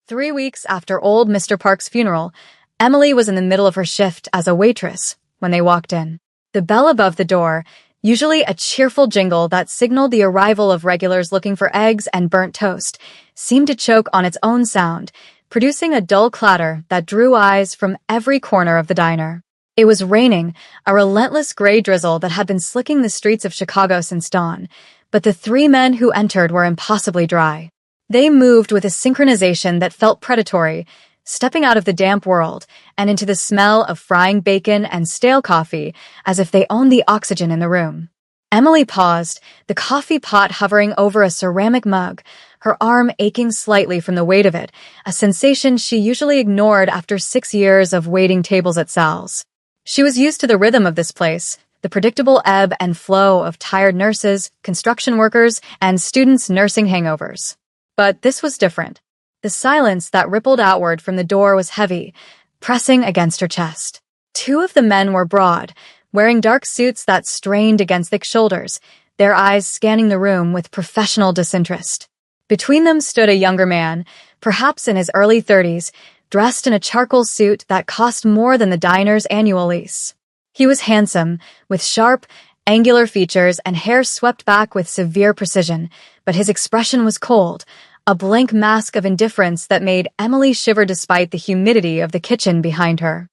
3 weeks after old Mr. Park's funeral, Emily was in the middle of her shift as a waitress when they walked in. The bell above the door, usually a cheerful jingle that signaled the arrival of regulars looking for eggs and burnt toast, seemed to choke on its own sound, producing a dull clatter that drew eyes from every corner of the diner. It was raining, a relentless gray drizzle that had been slicking the streets of Chicago since dawn, but the three men who entered were impossibly dry. They moved with a synchronization that felt predatory, stepping out of the damp world and into the smell of frying bacon and stale coffee as if they owned the oxygen in the room. Emily paused, the coffee pot hovering over a ceramic mug, her arm aching slightly from the weight of it, a sensation she usually ignored after 6 years of waiting tables at Sal's. She was used to the rhythm of this place, the predictable ebb and flow of tired nurses, construction workers, and students nursing hangovers. But this was different. The silence that rippled outward from the door was heavy, pressing against her chest. Two of the men were broad, wearing dark suits that strained against thick shoulders, their eyes scanning the room with professional disinterest. Between them stood a younger man, perhaps in his early 30s, dressed in a charcoal suit that cost more than the diner's annual lease. He was handsome, with sharp, angular features and hair swept back with severe precision, but his expression was cold, a blank mask of indifference that made Emily shiver despite the humidity of the kitchen behind her.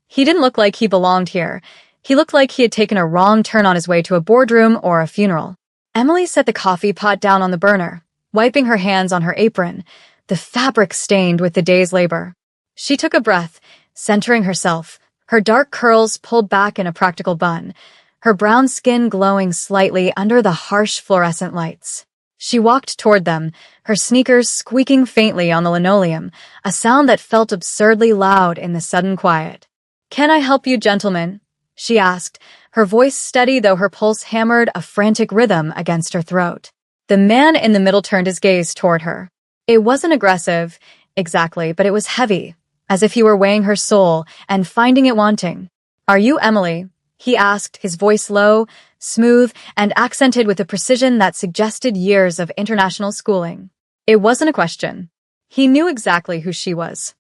He didn't look like he belonged here. He looked like he had taken a wrong turn on his way to a boardroom or a funeral. Emily set the coffee pot down on the burner, wiping her hands on her apron, the fabric stained with the day's labor. She took a breath, centering herself, her dark curls pulled back in a practical bun, her brown skin glowing slightly under the harsh fluorescent lights. She walked toward them, her sneakers squeaking faintly on the linoleum, a sound that felt absurdly loud in the sudden quiet. "Can I help you, gentlemen?" she asked, her voice steady though her pulse hammered a frantic rhythm against her throat. The man in the middle turned his gaze toward her. It wasn't aggressive, exactly, but it was heavy, as if he were weighing her soul and finding it wanting. "Are you Emily?" he asked, his voice low, smooth, and accented with a precision that suggested years of international schooling. It wasn't a question. He knew exactly who she was.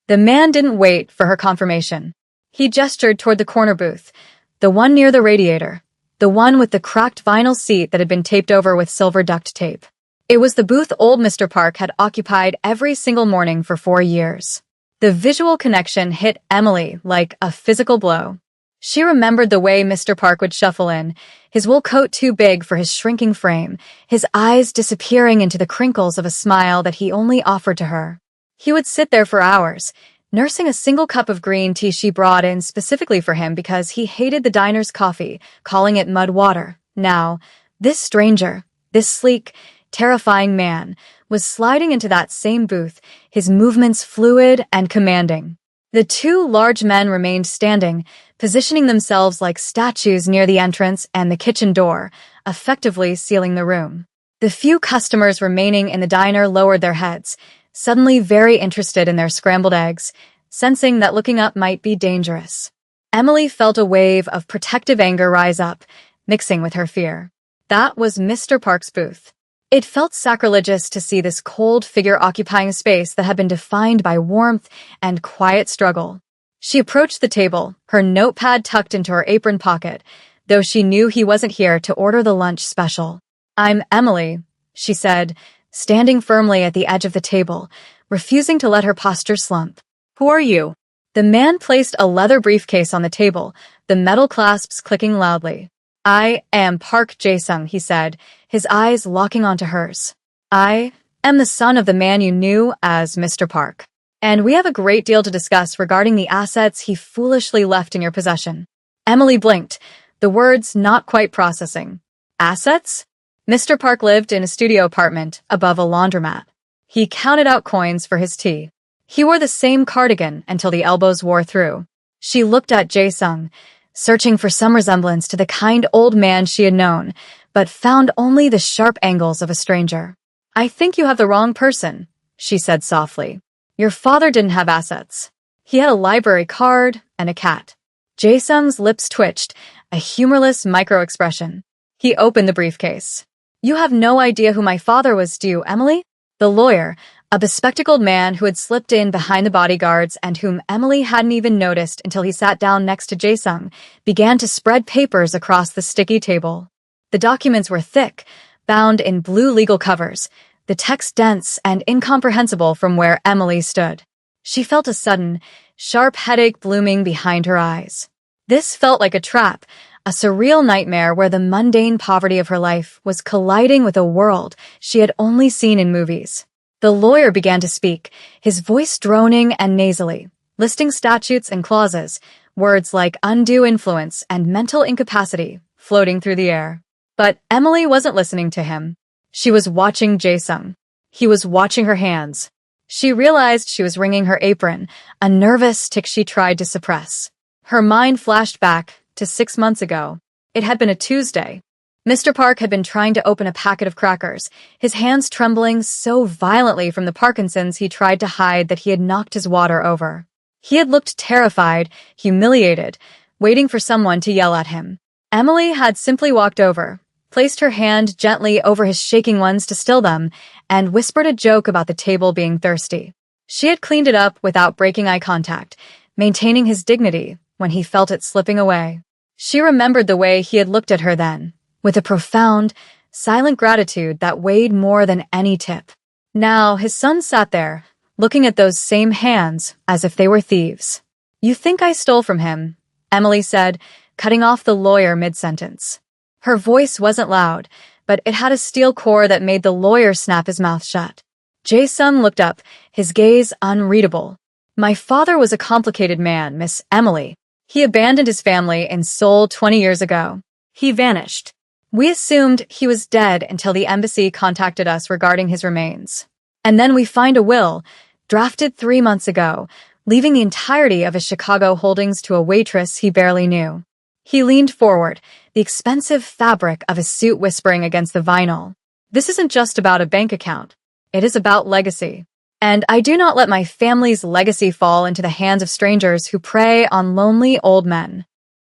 The man didn't wait for her confirmation. He gestured toward the corner booth, the one near the radiator, the one with the cracked vinyl seat that had been taped over with silver duct tape. It was the booth old Mr. Park had occupied every single morning for 4 years. The visual connection hit Emily like a physical blow. She remembered the way Mr. Park would shuffle in, his wool coat too big for his shrinking frame, his eyes disappearing into the crinkles of a smile that he only offered to her. He would sit there for hours, nursing a single cup of green tea she brought in specifically for him because he hated the diner's coffee, calling it mud water. Now, this stranger, this sleek, terrifying man, was sliding into that same booth, his movements fluid and commanding. The two large men remained standing, positioning themselves like statues near the entrance and the kitchen door, effectively sealing the room. The few customers remaining in the diner lowered their heads, suddenly very interested in their scrambled eggs, sensing that looking up might be dangerous. Emily felt a wave of protective anger rise up, mixing with her fear. That was Mr. Park's booth. It felt sacrilegious to see this cold figure occupying a space that had been defined by warmth and quiet struggle. She approached the table, her notepad tucked into her apron pocket, though she knew he wasn't here to order the lunch special. "I'm Emily," she said, standing firmly at the edge of the table, refusing to let her posture slump. "Who are you?" The man placed a leather briefcase on the table, the metal clasps clicking loudly. "I am Park Jae-sung," he said, his eyes locking onto hers. "I am the son of the man you knew as Mr. Park. And we have a great deal to discuss regarding the assets he foolishly left in your possession." Emily blinked, the words not quite processing. "Assets?" Mr. Park lived in a studio apartment above a laundromat. He counted out coins for his tea. He wore the same cardigan until the elbows wore through. She looked at Jae-sung, searching for some resemblance to the kind old man she had known, but found only the sharp angles of a stranger. "I think you have the wrong person," she said softly. "Your father didn't have assets. He had a library card and a cat." Jae-sung's lips twitched, a humorless micro-expression. He opened the briefcase. "You have no idea who my father was, do you, Emily?" The lawyer, A bespectacled man who had slipped in behind the bodyguards and whom Emily hadn't even noticed until he sat down next to Jae-sung, began to spread papers across the sticky table. The documents were thick, bound in blue legal covers, the text dense and incomprehensible from where Emily stood. She felt a sudden, sharp headache blooming behind her eyes. This felt like a trap, a surreal nightmare where the mundane poverty of her life was colliding with a world she had only seen in movies. The lawyer began to speak, his voice droning and nasally, listing statutes and clauses, words like undue influence and mental incapacity floating through the air. But Emily wasn't listening to him. She was watching Jae-sung. He was watching her hands. She realized she was wringing her apron, a nervous tic she tried to suppress. Her mind flashed back to 6 months ago. It had been a Tuesday. Mr. Park had been trying to open a packet of crackers, his hands trembling so violently from the Parkinson's he tried to hide that he had knocked his water over. He had looked terrified, humiliated, waiting for someone to yell at him. Emily had simply walked over, placed her hand gently over his shaking ones to still them, and whispered a joke about the table being thirsty. She had cleaned it up without breaking eye contact, maintaining his dignity when he felt it slipping away. She remembered the way he had looked at her then, with a profound, silent gratitude that weighed more than any tip. Now his son sat there, looking at those same hands as if they were thieves. "You think I stole from him," Emily said, cutting off the lawyer mid-sentence. Her voice wasn't loud, but it had a steel core that made the lawyer snap his mouth shut. Jae-sung looked up, his gaze unreadable. "My father was a complicated man, Miss Emily. He abandoned his family in Seoul 20 years ago. He vanished. We assumed he was dead until the embassy contacted us regarding his remains. And then we find a will, drafted 3 months ago, leaving the entirety of his Chicago holdings to a waitress he barely knew." He leaned forward, the expensive fabric of his suit whispering against the vinyl. "This isn't just about a bank account. It is about legacy. And I do not let my family's legacy fall into the hands of strangers who prey on lonely old men."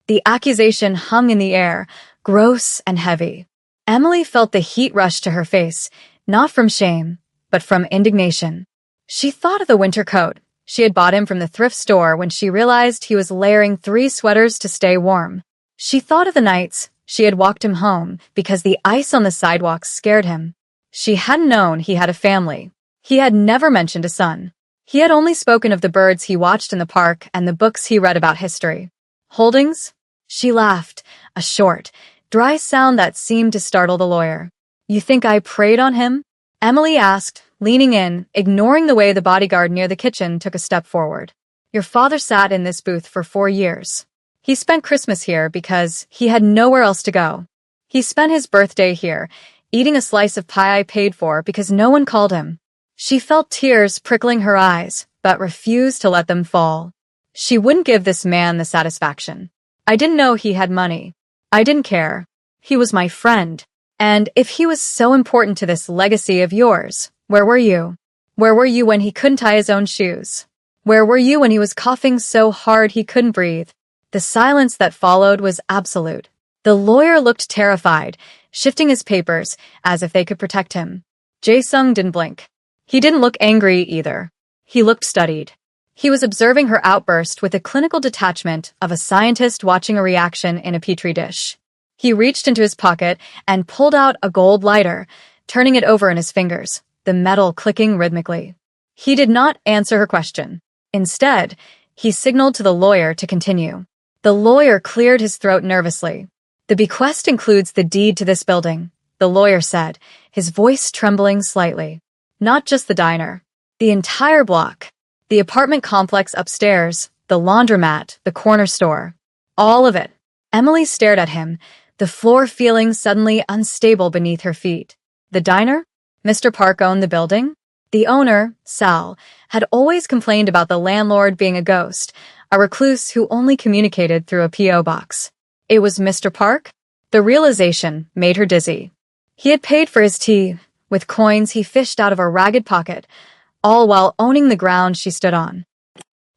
The accusation hung in the air, gross and heavy. Emily felt the heat rush to her face, not from shame, but from indignation. She thought of the winter coat she had bought him from the thrift store when she realized he was layering 3 sweaters to stay warm. She thought of the nights she had walked him home because the ice on the sidewalks scared him. She hadn't known he had a family. He had never mentioned a son. He had only spoken of the birds he watched in the park and the books he read about history. Holdings? She laughed, a short, dry sound that seemed to startle the lawyer. "You think I preyed on him?" Emily asked, leaning in, ignoring the way the bodyguard near the kitchen took a step forward. "Your father sat in this booth for 4 years. He spent Christmas here because he had nowhere else to go. He spent his birthday here, eating a slice of pie I paid for because no one called him." She felt tears prickling her eyes, but refused to let them fall. She wouldn't give this man the satisfaction. "I didn't know he had money. I didn't care. He was my friend. And if he was so important to this legacy of yours, where were you? Where were you when he couldn't tie his own shoes? Where were you when he was coughing so hard he couldn't breathe?" The silence that followed was absolute. The lawyer looked terrified, shifting his papers as if they could protect him. Jae-sung didn't blink. He didn't look angry either. He looked studied. He was observing her outburst with the clinical detachment of a scientist watching a reaction in a petri dish. He reached into his pocket and pulled out a gold lighter, turning it over in his fingers, the metal clicking rhythmically. He did not answer her question. Instead, he signaled to the lawyer to continue. The lawyer cleared his throat nervously. "The bequest includes the deed to this building," the lawyer said, his voice trembling slightly. "Not just the diner. The entire block. The apartment complex upstairs, the laundromat, the corner store. All of it." Emily stared at him, the floor feeling suddenly unstable beneath her feet. "The diner? Mr. Park owned the building?" The owner, Sal, had always complained about the landlord being a ghost, a recluse who only communicated through a P.O. box. It was Mr. Park? The realization made her dizzy. He had paid for his tea with coins he fished out of a ragged pocket, all while owning the ground she stood on.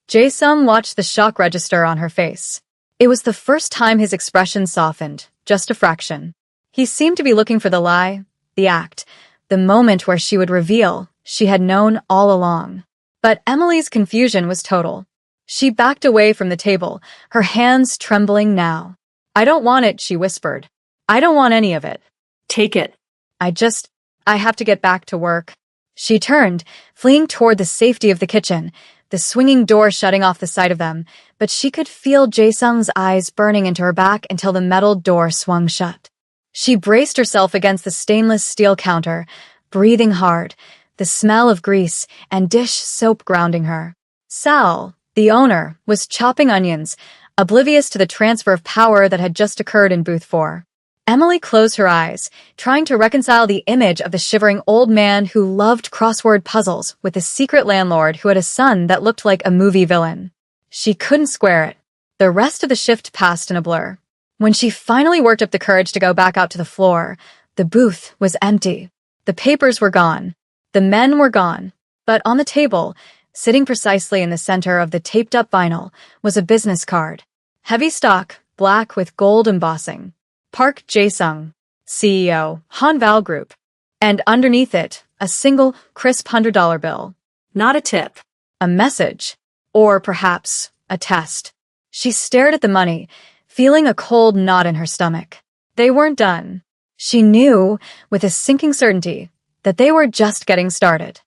Jae-sung watched the shock register on her face. It was the first time his expression softened, just a fraction. He seemed to be looking for the lie, the act, the moment where she would reveal she had known all along. But Emily's confusion was total. She backed away from the table, her hands trembling now. "I don't want it," she whispered. "I don't want any of it." Take it. I have to get back to work." She turned, fleeing toward the safety of the kitchen, the swinging door shutting off the sight of them, but she could feel Jae-sung's eyes burning into her back until the metal door swung shut. She braced herself against the stainless steel counter, breathing hard, the smell of grease and dish soap grounding her. Sal, the owner, was chopping onions, oblivious to the transfer of power that had just occurred in Booth 4. Emily closed her eyes, trying to reconcile the image of the shivering old man who loved crossword puzzles with the secret landlord who had a son that looked like a movie villain. She couldn't square it. The rest of the shift passed in a blur. When she finally worked up the courage to go back out to the floor, the booth was empty. The papers were gone. The men were gone. But on the table, sitting precisely in the center of the taped-up vinyl, was a business card. Heavy stock, black with gold embossing. Park Jae-sung, CEO, Hanval Group. And underneath it, a single, crisp $100 bill. Not a tip. A message. Or perhaps a test. She stared at the money, feeling a cold knot in her stomach. They weren't done. She knew, with a sinking certainty, that they were just getting started.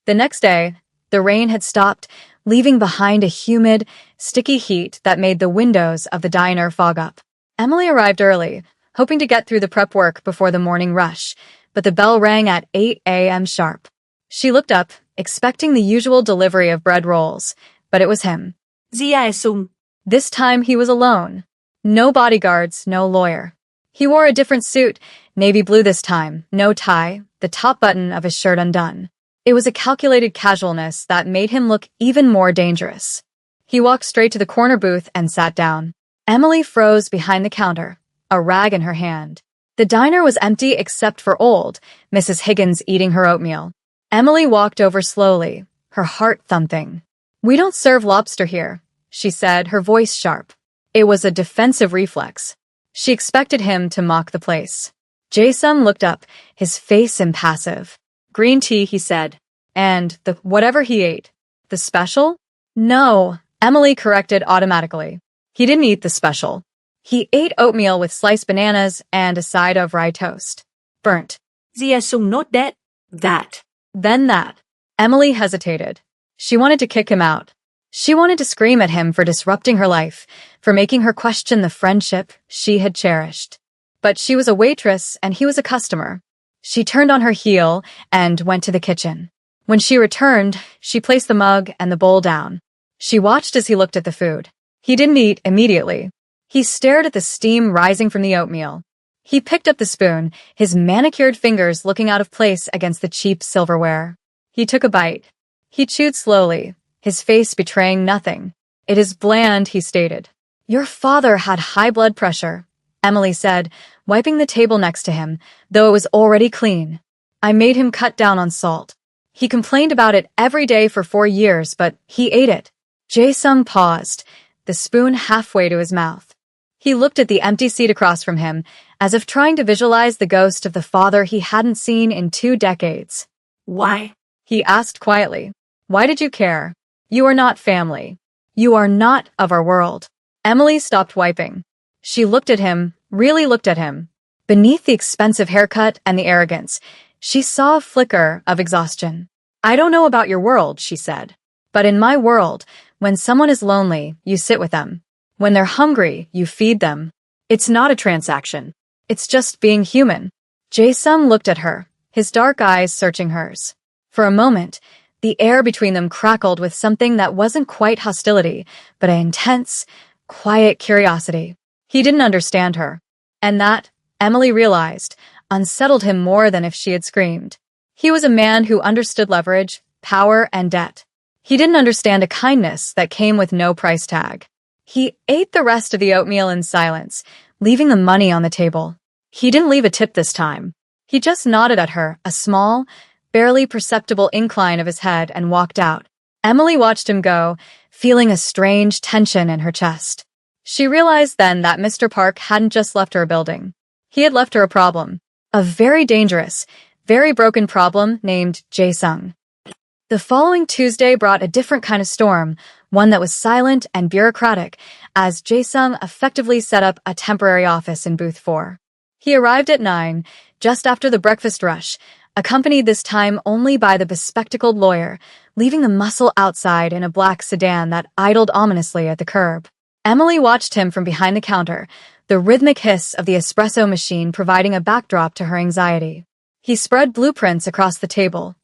The next day, the rain had stopped, leaving behind a humid, sticky heat that made the windows of the diner fog up. Emily arrived early, hoping to get through the prep work before the morning rush, but the bell rang at 8 a.m. sharp. She looked up, expecting the usual delivery of bread rolls, but it was him. Jae-sung. This time he was alone. No bodyguards, no lawyer. He wore a different suit, navy blue this time, no tie, the top button of his shirt undone. It was a calculated casualness that made him look even more dangerous. He walked straight to the corner booth and sat down. Emily froze behind the counter, a rag in her hand. The diner was empty except for old Mrs. Higgins eating her oatmeal. Emily walked over slowly, her heart thumping. "We don't serve lobster here," she said, her voice sharp. It was a defensive reflex. She expected him to mock the place. Jae-sung looked up, his face impassive. "Green tea," he said. "And the whatever he ate. The special?" "No," Emily corrected automatically. He didn't eat the special. He ate oatmeal with sliced bananas and a side of rye toast. Burnt. Jae-sung, not that. That. Then that. Emily hesitated. She wanted to kick him out. She wanted to scream at him for disrupting her life, for making her question the friendship she had cherished. But she was a waitress and he was a customer. She turned on her heel and went to the kitchen. When she returned, she placed the mug and the bowl down. She watched as he looked at the food. He didn't eat immediately. He stared at the steam rising from the oatmeal. He picked up the spoon, his manicured fingers looking out of place against the cheap silverware. He took a bite. He chewed slowly, his face betraying nothing. "It is bland," he stated. "Your father had high blood pressure," Emily said, wiping the table next to him, though it was already clean. "I made him cut down on salt. He complained about it every day for 4 years, but he ate it." Jae-sung paused, the spoon halfway to his mouth. He looked at the empty seat across from him, as if trying to visualize the ghost of the father he hadn't seen in 2 decades. "Why?" he asked quietly. "Why did you care? You are not family. You are not of our world." Emily stopped wiping. She looked at him, really looked at him. Beneath the expensive haircut and the arrogance, she saw a flicker of exhaustion. "I don't know about your world," she said. "But in my world, when someone is lonely, you sit with them. When they're hungry, you feed them. It's not a transaction. It's just being human." Jae-sung looked at her, his dark eyes searching hers. For a moment, the air between them crackled with something that wasn't quite hostility, but an intense, quiet curiosity. He didn't understand her. And that, Emily realized, unsettled him more than if she had screamed. He was a man who understood leverage, power, and debt. He didn't understand a kindness that came with no price tag. He ate the rest of the oatmeal in silence, leaving the money on the table. He didn't leave a tip this time. He just nodded at her, a small, barely perceptible incline of his head, and walked out. Emily watched him go, feeling a strange tension in her chest. She realized then that Mr. Park hadn't just left her a building. He had left her a problem. A very dangerous, very broken problem named Jae-sung. The following Tuesday brought a different kind of storm, one that was silent and bureaucratic, as Jae-sung effectively set up a temporary office in Booth 4. He arrived at 9, just after the breakfast rush, accompanied this time only by the bespectacled lawyer, leaving the muscle outside in a black sedan that idled ominously at the curb. Emily watched him from behind the counter, the rhythmic hiss of the espresso machine providing a backdrop to her anxiety. He spread blueprints across the table.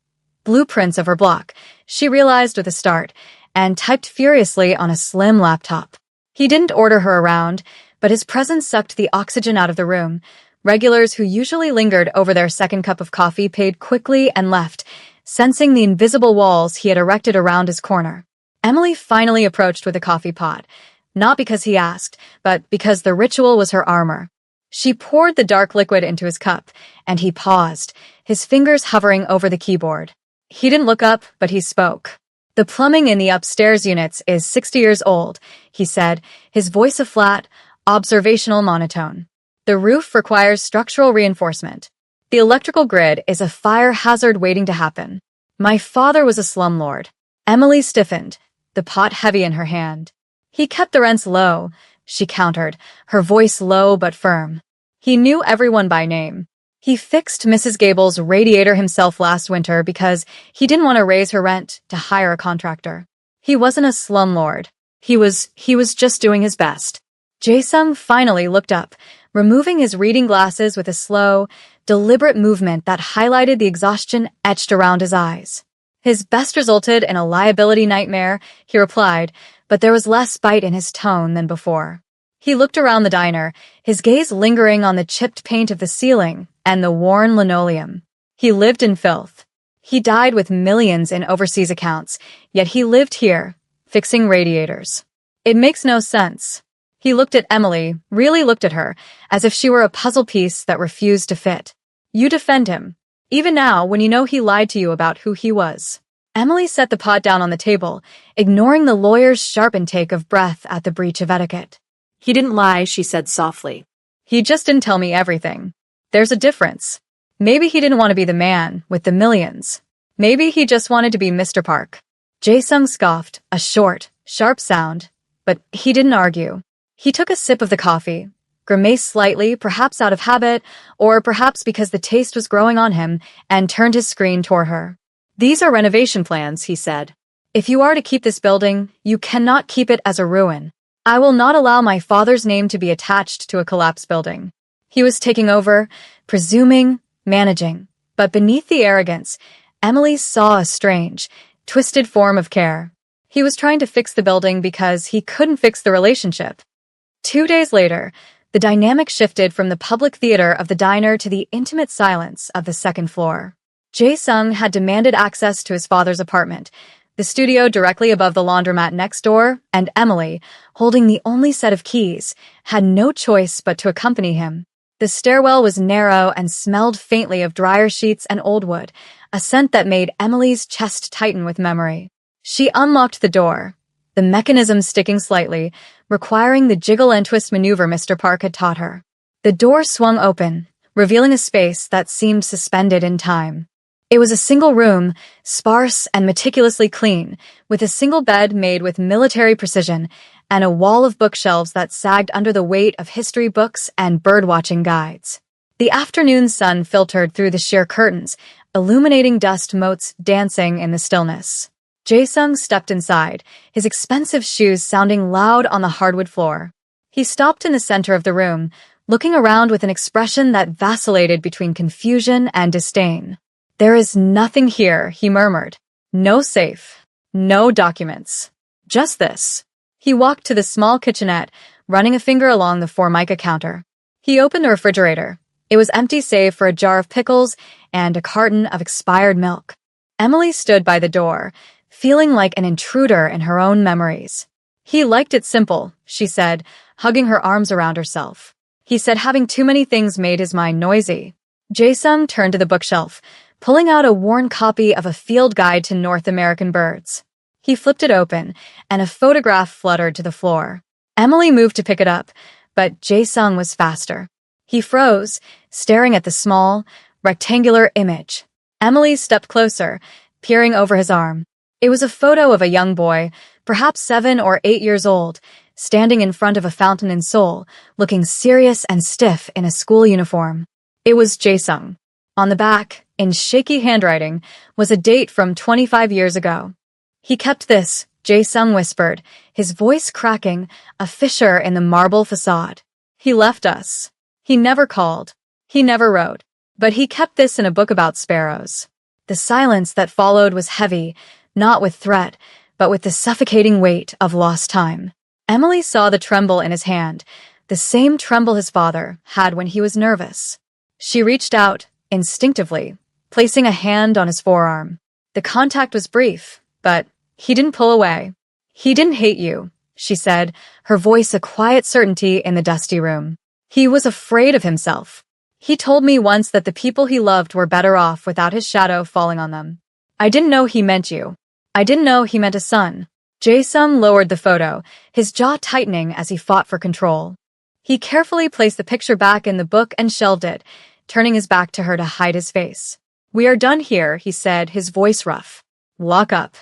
Blueprints of her block, she realized with a start, and typed furiously on a slim laptop. He didn't order her around, but his presence sucked the oxygen out of the room. Regulars who usually lingered over their second cup of coffee paid quickly and left, sensing the invisible walls he had erected around his corner. Emily finally approached with a coffee pot, not because he asked, but because the ritual was her armor. She poured the dark liquid into his cup, and he paused, his fingers hovering over the keyboard. He didn't look up, but he spoke. "The plumbing in the upstairs units is 60 years old," he said, his voice a flat, observational monotone. "The roof requires structural reinforcement. The electrical grid is a fire hazard waiting to happen. My father was a slumlord." Emily stiffened, the pot heavy in her hand. "He kept the rents low," she countered, her voice low but firm. "He knew everyone by name. He fixed Mrs. Gable's radiator himself last winter because he didn't want to raise her rent to hire a contractor. He wasn't a slumlord. He was just doing his best." Jae-sung finally looked up, removing his reading glasses with a slow, deliberate movement that highlighted the exhaustion etched around his eyes. "His best resulted in a liability nightmare," he replied, but there was less bite in his tone than before. He looked around the diner, his gaze lingering on the chipped paint of the ceiling and the worn linoleum. He lived in filth. He died with millions in overseas accounts, yet he lived here, fixing radiators. It makes no sense. He looked at Emily, really looked at her, as if she were a puzzle piece that refused to fit. "You defend him, even now when you know he lied to you about who he was." Emily set the pot down on the table, ignoring the lawyer's sharp intake of breath at the breach of etiquette. He didn't lie, she said softly. "He just didn't tell me everything. There's a difference. Maybe he didn't want to be the man with the millions. Maybe he just wanted to be Mr. Park." Jae-sung scoffed, a short, sharp sound, but he didn't argue. He took a sip of the coffee, grimaced slightly, perhaps out of habit, or perhaps because the taste was growing on him, and turned his screen toward her. "These are renovation plans," he said. "If you are to keep this building, you cannot keep it as a ruin. I will not allow my father's name to be attached to a collapsed building." He was taking over, presuming, managing. But beneath the arrogance, Emily saw a strange, twisted form of care. He was trying to fix the building because he couldn't fix the relationship. 2 days later, the dynamic shifted from the public theater of the diner to the intimate silence of the second floor. Jae-sung had demanded access to his father's apartment, the studio directly above the laundromat next door, and Emily, holding the only set of keys, had no choice but to accompany him. The stairwell was narrow and smelled faintly of dryer sheets and old wood, a scent that made Emily's chest tighten with memory. She unlocked the door, the mechanism sticking slightly, requiring the jiggle and twist maneuver Mr. Park had taught her. The door swung open, revealing a space that seemed suspended in time. It was a single room, sparse and meticulously clean, with a single bed made with military precision, and a wall of bookshelves that sagged under the weight of history books and birdwatching guides. The afternoon sun filtered through the sheer curtains, illuminating dust motes dancing in the stillness. Jae-sung stepped inside, his expensive shoes sounding loud on the hardwood floor. He stopped in the center of the room, looking around with an expression that vacillated between confusion and disdain. "There is nothing here," he murmured. "No safe. No documents. Just this." He walked to the small kitchenette, running a finger along the formica counter. He opened the refrigerator. It was empty save for a jar of pickles and a carton of expired milk. Emily stood by the door, feeling like an intruder in her own memories. "He liked it simple," she said, hugging her arms around herself. "He said having too many things made his mind noisy." Jae-sung turned to the bookshelf, pulling out a worn copy of a field guide to North American birds. He flipped it open, and a photograph fluttered to the floor. Emily moved to pick it up, but Jae-sung was faster. He froze, staring at the small, rectangular image. Emily stepped closer, peering over his arm. It was a photo of a young boy, perhaps 7 or 8 years old, standing in front of a fountain in Seoul, looking serious and stiff in a school uniform. It was Jae-sung. On the back, in shaky handwriting, was a date from 25 years ago. "He kept this," Jae-sung whispered, his voice cracking, a fissure in the marble facade. "He left us. He never called. He never wrote. But he kept this in a book about sparrows." The silence that followed was heavy, not with threat, but with the suffocating weight of lost time. Emily saw the tremble in his hand, the same tremble his father had when he was nervous. She reached out, instinctively, placing a hand on his forearm. The contact was brief, but he didn't pull away. "He didn't hate you," she said, her voice a quiet certainty in the dusty room. "He was afraid of himself. He told me once that the people he loved were better off without his shadow falling on them. I didn't know he meant you. I didn't know he meant a son." Jae-sung lowered the photo, his jaw tightening as he fought for control. He carefully placed the picture back in the book and shelved it, turning his back to her to hide his face. "We are done here," he said, his voice rough. "Lock up."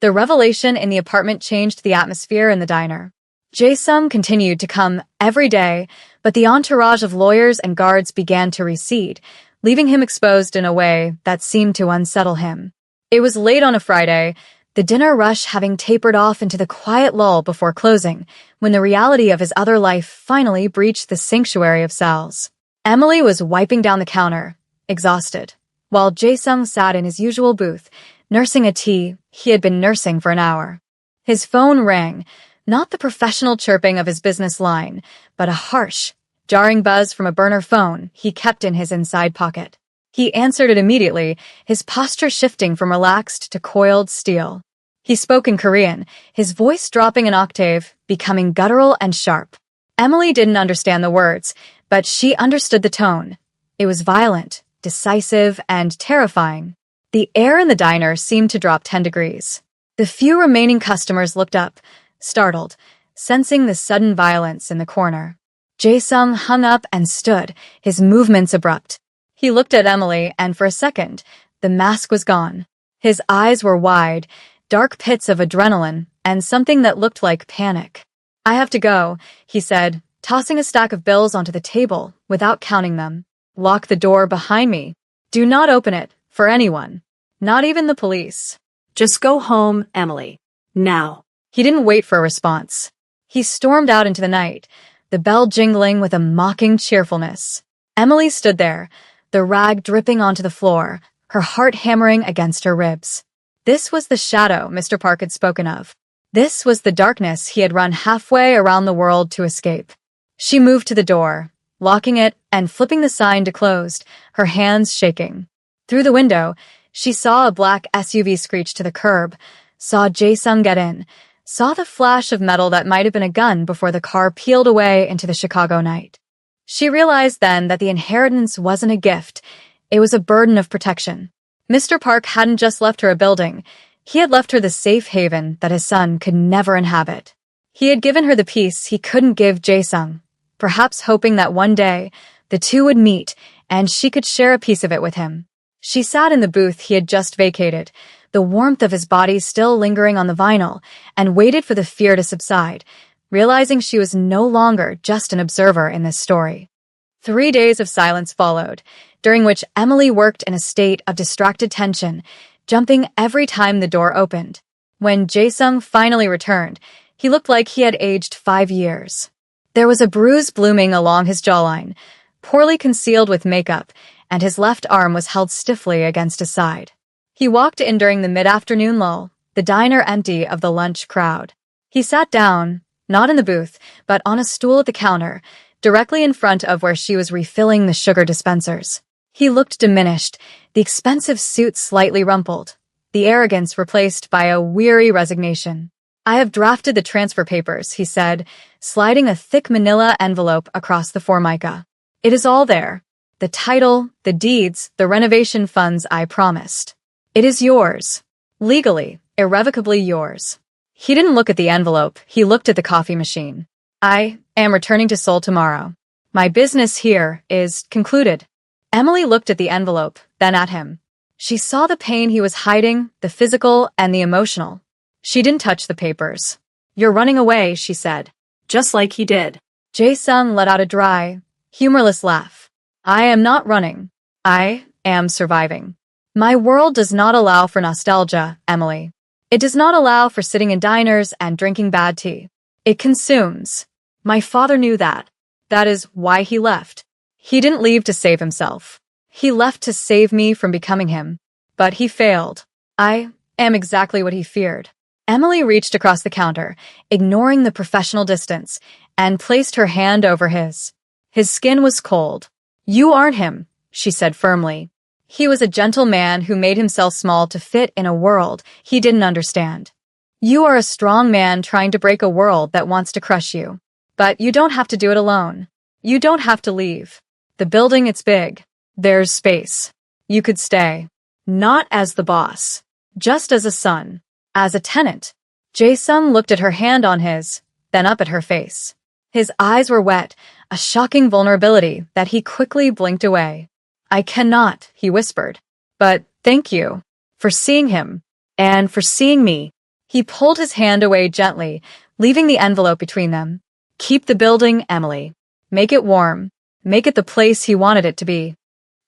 The revelation in the apartment changed the atmosphere in the diner. Jae-sung continued to come every day, but the entourage of lawyers and guards began to recede, leaving him exposed in a way that seemed to unsettle him. It was late on a Friday, the dinner rush having tapered off into the quiet lull before closing, when the reality of his other life finally breached the sanctuary of Sal's. Emily was wiping down the counter, exhausted, while Jae-sung sat in his usual booth, nursing a tea he had been nursing for an hour. His phone rang, not the professional chirping of his business line, but a harsh, jarring buzz from a burner phone he kept in his inside pocket. He answered it immediately, his posture shifting from relaxed to coiled steel. He spoke in Korean, his voice dropping an octave, becoming guttural and sharp. Emily didn't understand the words, but she understood the tone. It was violent, decisive, and terrifying. The air in the diner seemed to drop 10 degrees. The few remaining customers looked up, startled, sensing the sudden violence in the corner. Jae-sung hung up and stood, his movements abrupt. He looked at Emily, and for a second, the mask was gone. His eyes were wide, dark pits of adrenaline, and something that looked like panic. "I have to go," he said, tossing a stack of bills onto the table without counting them. "Lock the door behind me. Do not open it, for anyone. Not even the police." "Just go home, Emily. Now." He didn't wait for a response. He stormed out into the night, the bell jingling with a mocking cheerfulness. Emily stood there, the rag dripping onto the floor, her heart hammering against her ribs. This was the shadow Mr. Park had spoken of. This was the darkness he had run halfway around the world to escape. She moved to the door, locking it and flipping the sign to closed, her hands shaking. Through the window, she saw a black SUV screech to the curb, saw Jae-sung get in, saw the flash of metal that might have been a gun before the car peeled away into the Chicago night. She realized then that the inheritance wasn't a gift, it was a burden of protection. Mr. Park hadn't just left her a building, he had left her the safe haven that his son could never inhabit. He had given her the peace he couldn't give Jae-sung, perhaps hoping that one day the two would meet and she could share a piece of it with him. She sat in the booth he had just vacated, the warmth of his body still lingering on the vinyl, and waited for the fear to subside, realizing she was no longer just an observer in this story. 3 days of silence followed, during which Emily worked in a state of distracted tension, jumping every time the door opened. When Jae-sung finally returned, he looked like he had aged 5 years. There was a bruise blooming along his jawline, poorly concealed with makeup, and his left arm was held stiffly against his side. He walked in during the mid-afternoon lull, the diner empty of the lunch crowd. He sat down, not in the booth, but on a stool at the counter, directly in front of where she was refilling the sugar dispensers. He looked diminished, the expensive suit slightly rumpled, the arrogance replaced by a weary resignation. "I have drafted the transfer papers," he said, sliding a thick manila envelope across the formica. "It is all there. The title, the deeds, the renovation funds I promised. It is yours. Legally, irrevocably yours." He didn't look at the envelope, he looked at the coffee machine. "I am returning to Seoul tomorrow. My business here is concluded." Emily looked at the envelope, then at him. She saw the pain he was hiding, the physical and the emotional. She didn't touch the papers. "You're running away," she said. Just like he did. Jae-sung let out a dry, humorless laugh. "I am not running. I am surviving. My world does not allow for nostalgia, Emily. It does not allow for sitting in diners and drinking bad tea. It consumes. My father knew that. That is why he left. He didn't leave to save himself. He left to save me from becoming him. But he failed. I am exactly what he feared." Emily reached across the counter, ignoring the professional distance, and placed her hand over his. His skin was cold. "You aren't him," she said firmly. He was a gentle man who made himself small to fit in a world he didn't understand. "You are a strong man trying to break a world that wants to crush you. But you don't have to do it alone. You don't have to leave. The building, it's big. There's space. You could stay. Not as the boss. Just as a son. As a tenant." Jae-sung looked at her hand on his, then up at her face. His eyes were wet, a shocking vulnerability that he quickly blinked away. "I cannot," he whispered. "But thank you. For seeing him. And for seeing me." He pulled his hand away gently, leaving the envelope between them. "Keep the building, Emily. Make it warm. Make it the place he wanted it to be."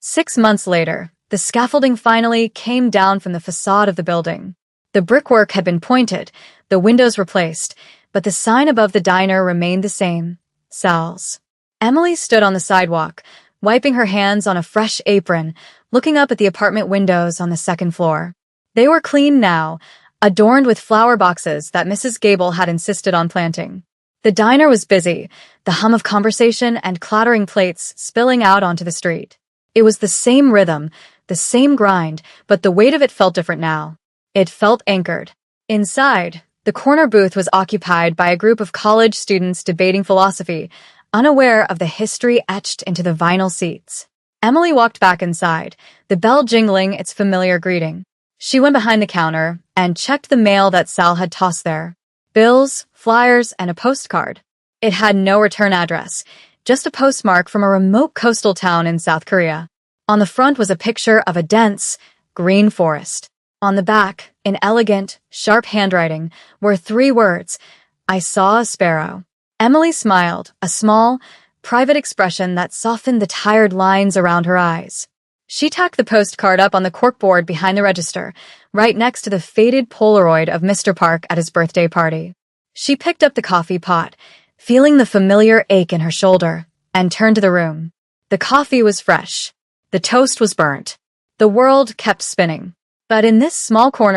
6 months later, the scaffolding finally came down from the facade of the building. The brickwork had been pointed, the windows replaced, but the sign above the diner remained the same. Sal's. Emily stood on the sidewalk, wiping her hands on a fresh apron, looking up at the apartment windows on the second floor. They were clean now, adorned with flower boxes that Mrs. Gable had insisted on planting. The diner was busy, the hum of conversation and clattering plates spilling out onto the street. It was the same rhythm, the same grind, but the weight of it felt different now. It felt anchored. Inside, the corner booth was occupied by a group of college students debating philosophy, unaware of the history etched into the vinyl seats. Emily walked back inside, the bell jingling its familiar greeting. She went behind the counter and checked the mail that Sal had tossed there. Bills, flyers, and a postcard. It had no return address, just a postmark from a remote coastal town in South Korea. On the front was a picture of a dense, green forest. On the back, in elegant, sharp handwriting, were 3 words, "I saw a sparrow." Emily smiled, a small, private expression that softened the tired lines around her eyes. She tacked the postcard up on the corkboard behind the register, right next to the faded Polaroid of Mr. Park at his birthday party. She picked up the coffee pot, feeling the familiar ache in her shoulder, and turned to the room. The coffee was fresh. The toast was burnt. The world kept spinning. But in this small corner